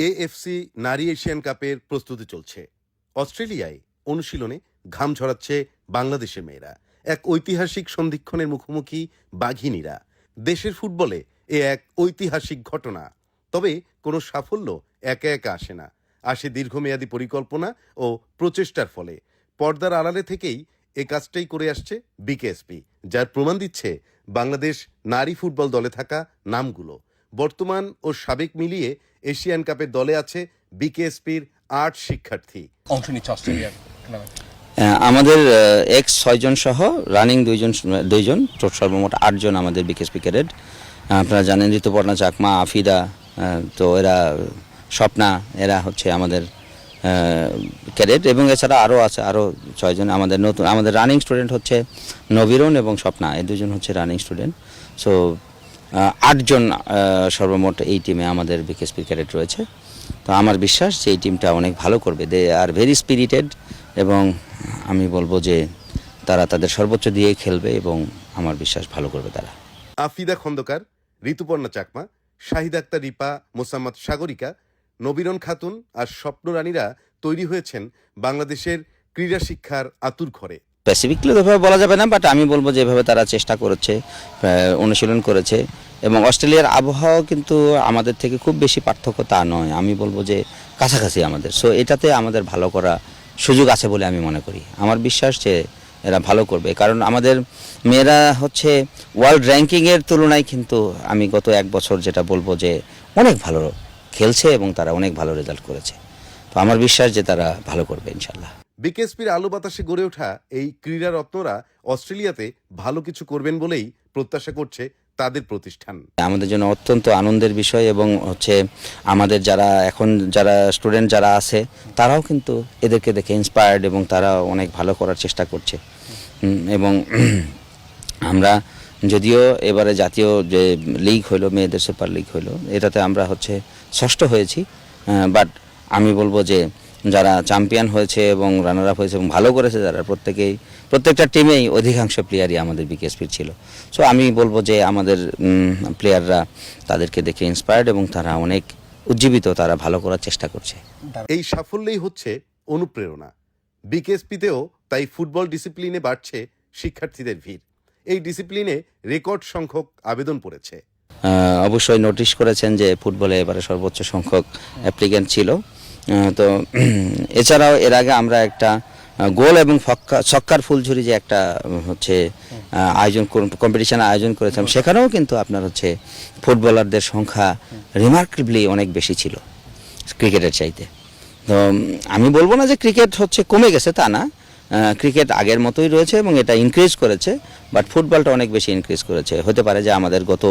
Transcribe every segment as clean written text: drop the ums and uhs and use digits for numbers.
AFC নারী Asian কাপের প্রস্তুতি চলছে। অস্ট্রেলিয়ায় অনুশীলনে ঘাম ঝরাচ্ছে বাংলাদেশের মেয়েরা। এক ঐতিহাসিক সন্ধিক্ষণের মুখোমুখি বাঘিনীরা। দেশের ফুটবলে এক ঐতিহাসিক ঘটনা। তবে কোনো সাফল্য একা একা আসে না, আসে দীর্ঘমেয়াদী পরিকল্পনা ও প্রচেষ্টার ফলে। পর্দার আড়ালে থেকেই এ কাজটাই করে আসছে বিকেএসপি, যার প্রমাণ দিচ্ছে বাংলাদেশ নারী ফুটবল দলে থাকা নামগুলো। বর্তমান ও সাবেক মিলিয়ে এশিয়ান কাপের দলে আছে বিকেএসপির ৮ শিক্ষার্থী। অংশ নিচ্ছে অস্ট্রেলিয়ার। আমাদের এক্স ৬ জন সহ রানিং দুইজন টোটাল সর্বমোট ৮ জন আমাদের বিকেএসপি ক্যাডেট। আপনারা জানেন ঋতুপর্ণা চাকমা, আফিদা, তো এরা স্বপ্না, এরা হচ্ছে আমাদের ক্যাডেট, এবং এছাড়া আরও আছে আরও ৬ জন আমাদের রানিং স্টুডেন্ট হচ্ছে নবীরন এবং স্বপ্না, এই দুজন হচ্ছে রানিং স্টুডেন্ট। সো ৮ জন সর্বমোট এই টিমে আমাদের বিকেএসপি ক্যাডেট রয়েছে। তো আমার বিশ্বাস যে এই টিমটা অনেক ভালো করবে। দে আর ভেরি স্পিরিটেড, এবং আমি বলবো যে তারা তাদের সর্বোচ্চ দিয়ে খেলবে, এবং আমার বিশ্বাস ভালো করবে তারা। আফিদা খন্দকার, ঋতুপর্ণা চাকমা, শাহিদ আক্তার রিপা, মোসাম্মদ সাগরিকা, নবীরন খাতুন আর স্বপ্নরানীরা তৈরি হয়েছেন বাংলাদেশের ক্রীড়া শিক্ষার আতুর ঘরে। স্পেসিফিকলি ওইভাবে বলা যাবে না, বাট আমি বলবো যেভাবে তারা চেষ্টা করেছে, অনুশীলন করেছে, এবং অস্ট্রেলিয়ার আবহাওয়া কিন্তু আমাদের থেকে খুব বেশি পার্থক্য তা নয়। আমি বলবো যে কাছাকাছি আমাদের। সো এটাতে আমাদের ভালো করা সুযোগ আছে বলে আমি মনে করি। আমার বিশ্বাস যে এরা ভালো করবে, কারণ আমাদের মেয়েরা হচ্ছে ওয়ার্ল্ড র্যাঙ্কিংয়ের তুলনায় কিন্তু আমি গত ১ বছর যেটা বলবো যে অনেক ভালো খেলছে, এবং তারা অনেক ভালো রেজাল্ট করেছে। তো আমার বিশ্বাস যে তারা ভালো করবে ইনশাল্লাহ। বিকেএসপির আলো বাতাসে গড়ে ওঠা এই ক্রীড়া রত্নরা অস্ট্রেলিয়াতে ভালো কিছু করবেন বলেই প্রত্যাশা করছে তাদের প্রতিষ্ঠান। আমাদের জন্য অত্যন্ত আনন্দের বিষয়, এবং হচ্ছে আমাদের যারা স্টুডেন্ট যারা আছে তারাও কিন্তু এদেরকে দেখে ইন্সপায়ার্ড, এবং তারা অনেক ভালো করার চেষ্টা করছে। এবং আমরা যদিও এবারে জাতীয় যে লিগ হইলো, মেয়েদের সুপার লিগ হইলো, এটাতে আমরা হচ্ছে ষষ্ঠ হয়েছি, বাট আমি বলবো যে যারা চ্যাম্পিয়ন হয়েছে এবং রানার আপ হয়েছে এবং ভালো করেছে, যারা প্রত্যেকটা টিমেই অধিকাংশ প্লেয়ারই আমাদের বিকেএসপির ছিল। সো আমি বলবো যে আমাদের প্লেয়াররা তাদেরকে দেখে ইন্সপায়ার্ড, এবং তারা অনেক উজ্জীবিত, তারা ভালো করার চেষ্টা করছে। এই সাফল্যই হচ্ছে অনুপ্রেরণা। বিকেএসপিতেও তাই ফুটবল ডিসিপ্লিনে বাড়ছে শিক্ষার্থীদের ভিড়। এই ডিসিপ্লিনে রেকর্ড সংখ্যক আবেদন পড়েছে। অবশ্যই নোটিশ করেছেন যে ফুটবলে এবারে সর্বোচ্চ সংখ্যক অ্যাপ্লিক্যান্ট ছিল। তো এছাড়াও এর আগে আমরা একটা গোল এবং ছক্কার ফুলঝুরি যে একটা হচ্ছে কম্পিটিশন আয়োজন করেছিলাম, সেখানেও কিন্তু আপনার হচ্ছে ফুটবলারদের সংখ্যা রিমার্কেবলি অনেক বেশি ছিল ক্রিকেটের চাইতে। তো আমি বলবো না যে ক্রিকেট হচ্ছে কমে গেছে, তা না। ক্রিকেট আগের মতোই রয়েছে এবং এটা ইনক্রিজ করেছে, বাট ফুটবলটা অনেক বেশি ইনক্রিজ করেছে। হতে পারে যে আমাদের গত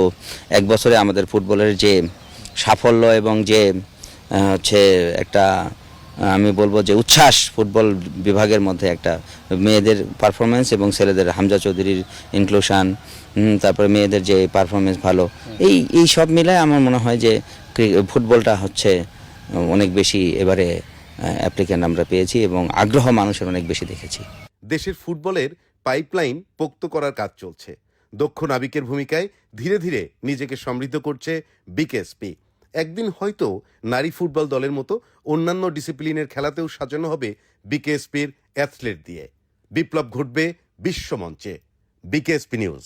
১ বছরে আমাদের ফুটবলের যে সাফল্য এবং যে হচ্ছে একটা আমি বলবো যে উচ্ছ্বাস ফুটবল বিভাগের মধ্যে, একটা মেয়েদের পারফরমেন্স এবং ছেলেদের হামজা চৌধুরীর ইনক্লুশন, তারপরে মেয়েদের যে পারফরমেন্স ভালো, এই সব মিলায় আমার মনে হয় যে ফুটবলটা হচ্ছে অনেক বেশি এবারে অ্যাপ্লিক্যান্ট আমরা পেয়েছি, এবং আগ্রহ মানুষের অনেক বেশি দেখেছি। দেশের ফুটবলের পাইপলাইন পোক্ত করার কাজ চলছে। দক্ষ নাবিকের ভূমিকায় ধীরে ধীরে নিজেকে সমৃদ্ধ করছে বিকেএসপি। একদিন হয়তো নারী ফুটবল দলের মতো অন্যান্য ডিসিপ্লিনের খেলাতেও সাজানো হবে বিকেএসপির অ্যাথলেট দিয়ে। বিপ্লব ঘটবে বিশ্বমঞ্চে। BKSP news.